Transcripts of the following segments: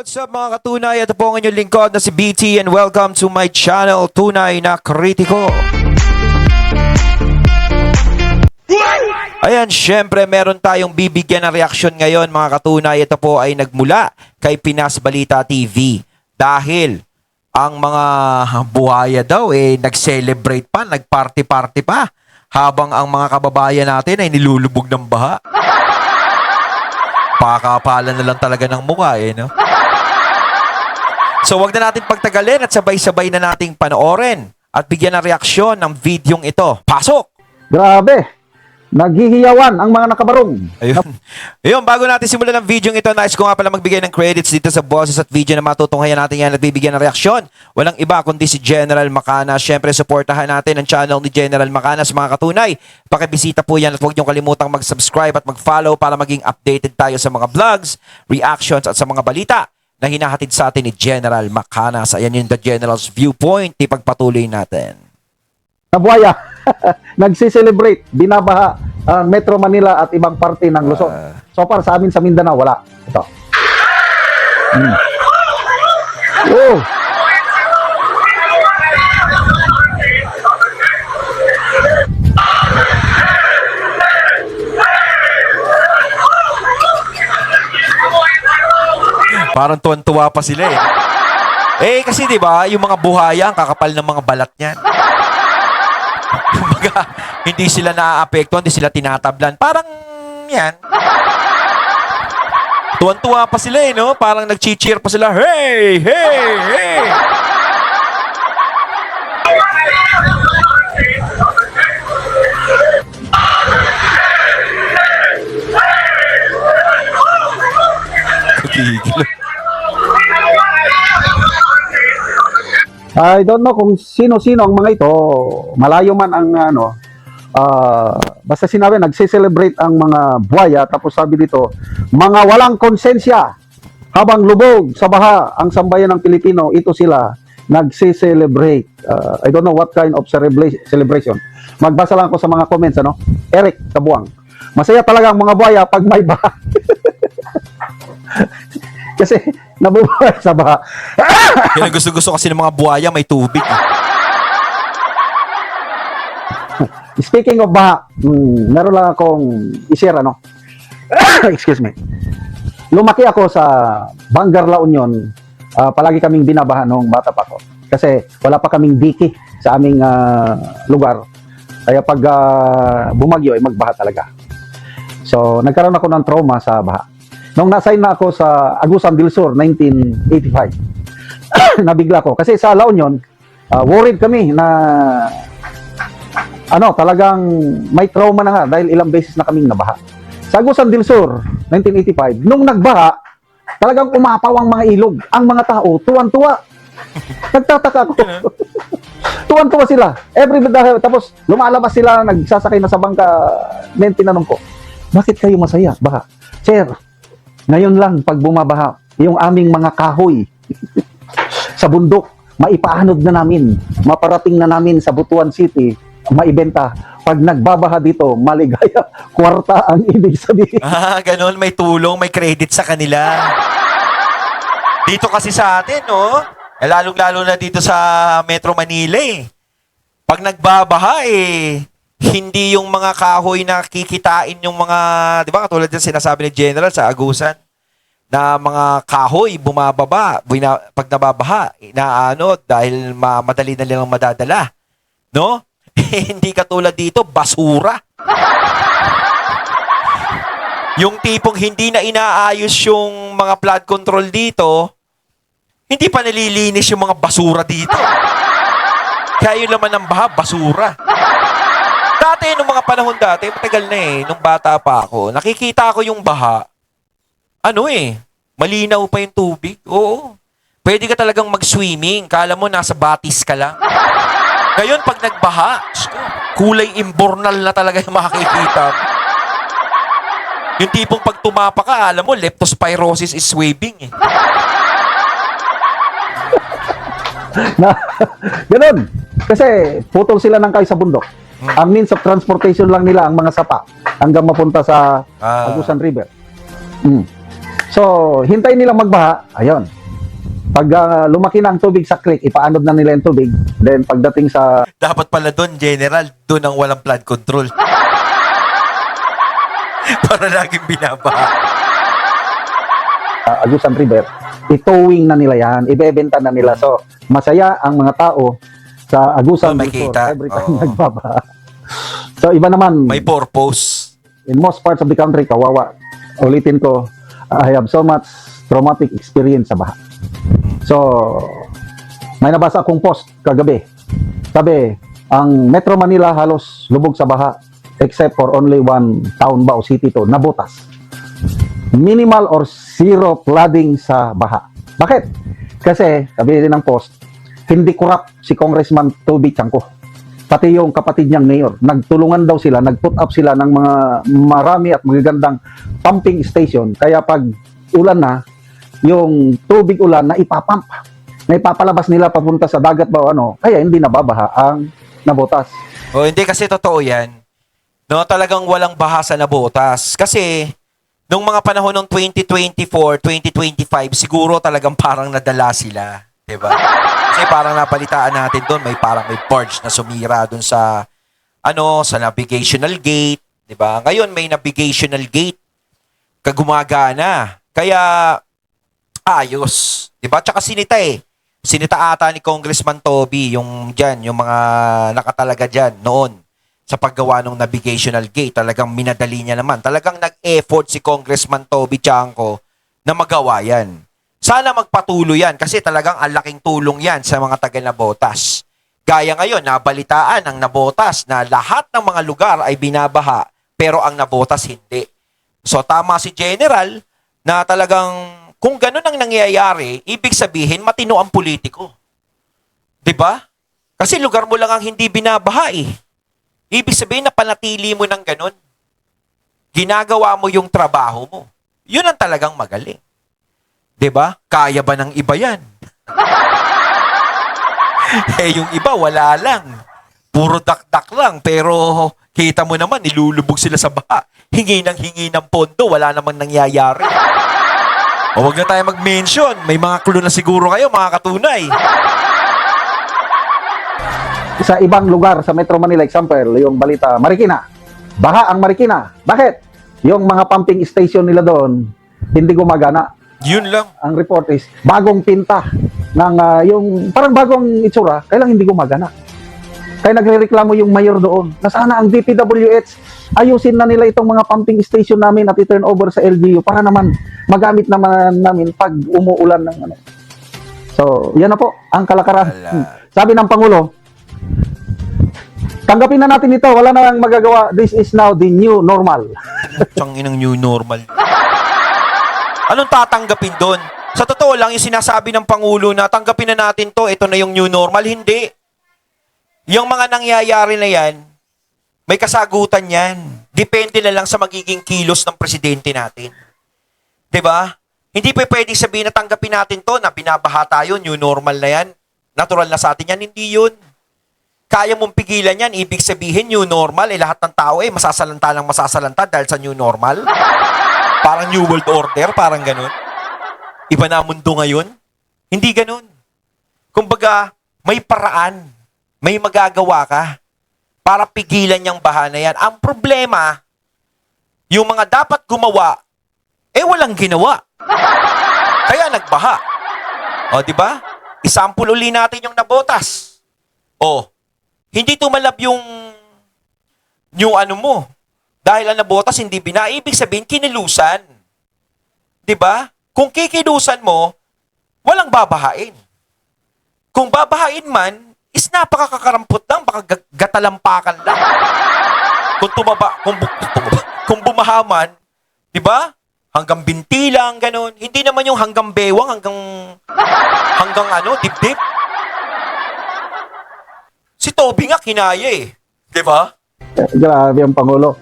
what's up mga katunay? Ito po ang inyong lingkod na si BT and welcome to my channel, Tunay na Kritiko. Ayan, syempre meron tayong bibigyan ng reaksyon ngayon mga katunay. Ito po ay nagmula kay Pinas Balita TV. Dahil ang mga buhaya daw nag-celebrate pa, nag-party-party pa. Habang ang mga kababayan natin ay nilulubog ng baha. Pakapalan na lang talaga ng mukha no? So wag na natin pagtagalin at sabay-sabay na nating panoorin at bigyan ng reaksyon ng videong ito. Pasok! Grabe! Naghihiyawan ang mga nakabarong. Ayun, bago natin simulan ang video ito, nais ko nga pala magbigay ng credits dito sa boses at video na matutunghayan natin yan at bibigyan ng reaksyon. Walang iba kundi si General Macana. Siyempre, supportahan natin ang channel ni General Macana sa mga katunay. Pakibisita po yan at huwag niyong kalimutang mag-subscribe at mag-follow para maging updated tayo sa mga vlogs, reactions at sa mga balita na hinahatid sa atin ni General Macana. So, ayan yung The General's Viewpoint. Ipagpatuloy natin. Nabuhaya, nagsi-celebrate, binabaha Metro Manila at ibang parte ng Luzon. So far sa amin sa Mindanao, wala. Ito. Oh! Parang tuwan-tuwa pa sila kasi 'di ba, yung mga buhaya ang kakapal ng mga balat niyan. Kumbaga, hindi sila naaapektuhan, hindi sila tinatablan. Parang yan. Tuwan-tuwa pa sila no? Parang nag-cheer pa sila. Hey! Hey! Hey! I don't know kung sino-sino ang mga ito. Malayo man ang basta sinabi, nagse-celebrate ang mga buhaya. Tapos sabi dito, mga walang konsensya. Habang lubog sa baha ang sambayan ng Pilipino, ito sila nagse-celebrate. I don't know what kind of celebration. Magbasa lang ako sa mga comments. Eric Kabuang. Masaya talaga ang mga buhaya pag may baha. Kasi nabubuhay sa baha. Yan ang gusto-gusto kasi ng mga buhaya, may tubig. Speaking of baha, meron lang akong i-share, excuse me. Lumaki ako sa Bangar, La Union. Palagi kaming binabaha noong bata pa ako. Kasi wala pa kaming diki sa aming lugar. Kaya pag bumagyo, ay magbaha talaga. So, nagkaroon ako ng trauma sa baha. Nung na-assign na ako sa Agusan del Sur, 1985, nabigla ko. Kasi sa La Union, worried kami na talagang may trauma na nga dahil ilang beses na kaming nabaha. Sa Agusan del Sur, 1985, nung nagbaha, talagang umapaw ang mga ilog. Ang mga tao, tuwan-tuwa. Nagtataka ako. Tuwan-tuwa sila. Tapos lumalabas sila, nagsasakay na sa bangka. Then tinanong ko, bakit kayo masaya? Baha. Sir, ngayon lang pag bumabaha, yung aming mga kahoy sa bundok, maipaanod na namin, maparating na namin sa Butuan City, maibenta. Pag nagbabaha dito, maligaya, kwarta ang ibig sabihin. Ganun, may tulong, may credit sa kanila. Dito kasi sa atin, lalong-lalo na dito sa Metro Manila Pag nagbabaha hindi yung mga kahoy na kikitain yung mga, di ba, katulad yung sinasabi ni General sa Agusan, na mga kahoy bumababa, pag nababaha, inaanod dahil madali na nilang madadala. No? Hindi katulad dito, basura. Yung tipong hindi na inaayos yung mga flood control dito, hindi pa nililinis yung mga basura dito. Kaya yun naman ang baha, basura. Dati, nung mga panahon dati, matagal na nung bata pa ako, nakikita ko yung baha, malinaw pa yung tubig. Oo. Pwede ka talagang mag-swimming, kala mo nasa batis ka lang. Ngayon, pag nagbaha, kulay imbornal na talaga yung makikita mo. Yung tipong pag tumapa ka, alam mo, leptospirosis is swimming Ganun. Kasi putol sila ng kahoy sa bundok. Ang means of transportation lang nila ang mga sapa hanggang mapunta sa Agusan River. So, hintayin nilang magbaha, ayun. Pag lumaki na ang tubig sa creek, ipaanod na nila yung tubig. Then, pagdating sa Dapat pala doon, General, doon ang walang flood control. Para laging binabaha. Agusan River, itowing na nila yan, ibebenta na nila. So, masaya ang mga tao sa Agusan Oh, River makita. every time Oo. nagbabaha. So, iba naman, May purpose. in most parts of the country, kawawa. Ulitin ko, I have so much traumatic experience sa baha. So, may nabasa akong post kagabi. Sabi, ang Metro Manila halos lubog sa baha except for only one town ba o city to, Nabotas. Minimal or zero flooding sa baha. Bakit? Kasi, sabi din ng post, hindi corrupt si Congressman Toby Chanco. Pati yung kapatid niyang mayor, nagtulungan daw sila, nag-put up sila ng mga marami at magagandang pumping station. Kaya pag ulan na, yung tubig ulan na ipapump, na ipapalabas nila papunta sa dagat ba o ano, kaya hindi nababaha ang Nabotas. O hindi kasi totoo yan. No, talagang walang baha sa Nabotas. Kasi, nung mga panahon ng 2024, 2025, siguro talagang parang nadala sila. Diba? Kasi parang napalitaan natin doon, parang may barge na sumira doon sa, sa navigational gate. Diba? Ngayon, may navigational gate. Kagumagana. Kaya, ayos. Diba? Tsaka sinita eh. Sinita ata ni Congressman Toby, yung mga nakatalaga dyan noon sa paggawa ng navigational gate. Talagang minadali niya naman. Talagang nag-effort si Congressman Toby Chanco na magawa yan. Sana magpatuloy yan kasi talagang ang laking tulong yan sa mga taga-Nabotas. Gaya ngayon, nabalitaan ng Nabotas na lahat ng mga lugar ay binabaha pero ang Nabotas hindi. So tama si General na talagang kung ganun ang nangyayari, ibig sabihin matino ang politiko. 'Di ba? Kasi lugar mo lang ang hindi binabaha eh. Ibig sabihin na panatili mo ng ganun. Ginagawa mo yung trabaho mo. Yun ang talagang magaling. 'Di ba? Kaya ba ng iba 'yan? Yung iba wala lang. Puro dakdak lang pero kita mo naman nilulubog sila sa baha. Hingi ng pondo, wala namang nangyayari. O wag na tayo mag-mention. May mga clue na siguro kayo, mga katunay. Sa ibang lugar sa Metro Manila, example, yung balita, Marikina. Baha ang Marikina. Bakit? Yung mga pumping station nila doon, hindi gumagana. Yun lang. Ang report is, bagong pinta ng yung parang bagong itsura, kailang hindi gumagana. Kaya nagrereklamo yung mayor doon na sana ang DPWH ayusin na nila itong mga pumping station namin at i-turn over sa LGU para naman magamit naman namin pag umuulan ng ano. So, yan na po ang kalakaran. Sabi ng Pangulo, tanggapin na natin ito, wala na lang magagawa. This is now the new normal. Tsang inang new normal. Anong tatanggapin doon? Sa totoo lang, yung sinasabi ng Pangulo na tanggapin na natin to, ito na yung new normal, hindi. Yung mga nangyayari na yan, may kasagutan yan. Depende na lang sa magiging kilos ng presidente natin. 'Di ba? Hindi pa pwedeng sabihin na tanggapin natin to na binabaha tayo, new normal na yan. Natural na sa atin yan. Hindi yun. Kaya mong pigilan yan. Ibig sabihin, new normal, lahat ng tao masasalanta lang masasalanta dahil sa new normal. Parang new world order, parang ganun. Iba na mundo ngayon. Hindi ganun. Kumbaga, may paraan. May magagawa ka para pigilan yung baha na yan. Ang problema, yung mga dapat gumawa, walang ginawa. Kaya nagbaha. O, di ba? Isampul uli natin yung Nabotas. O, hindi tumalab yung ano mo. Dahil ang Nabotas hindi ibig sabihin kinilusan. Di ba? Kung kikilusan mo, walang babahain. Kung babahain man, is napakakarampot lang, baka gatalampakan lang. Kung bumaha man, di ba? Hanggang binti lang, ganun. Hindi naman yung hanggang bewang, hanggang dibdib. Si Toby nga kinaya eh. Di ba? Grabe ang Pangulo.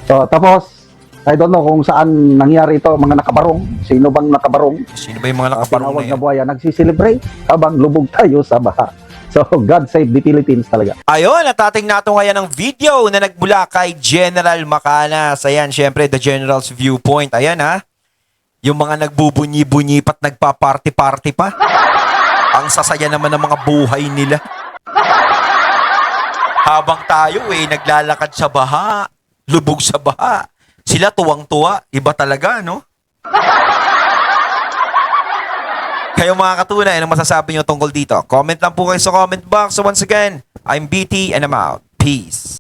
So, tapos, I don't know kung saan nangyari ito, mga nakabarong. Sino bang nakabarong? Sino ba yung mga nakabarong Tinawag na na yan? buhaya, nagsiselebrate habang lubog tayo sa baha. So, God save the Philippines talaga. Ayun, natating nato ngayon ng video na nagmula kay General Macanas. Ayan, syempre, the General's Viewpoint. Ayan ha. Yung mga nagbubunyi-bunyi pa't nagpa-party-party pa. Ang sasaya naman ng mga buhay nila. Habang tayo naglalakad sa baha, lubog sa baha. Sila tuwang-tuwa. Iba talaga, no? Kayo mga katunay, ano masasabi nyo tungkol dito? Comment lang po kayo sa comment box. So once again, I'm BT and I'm out. Peace.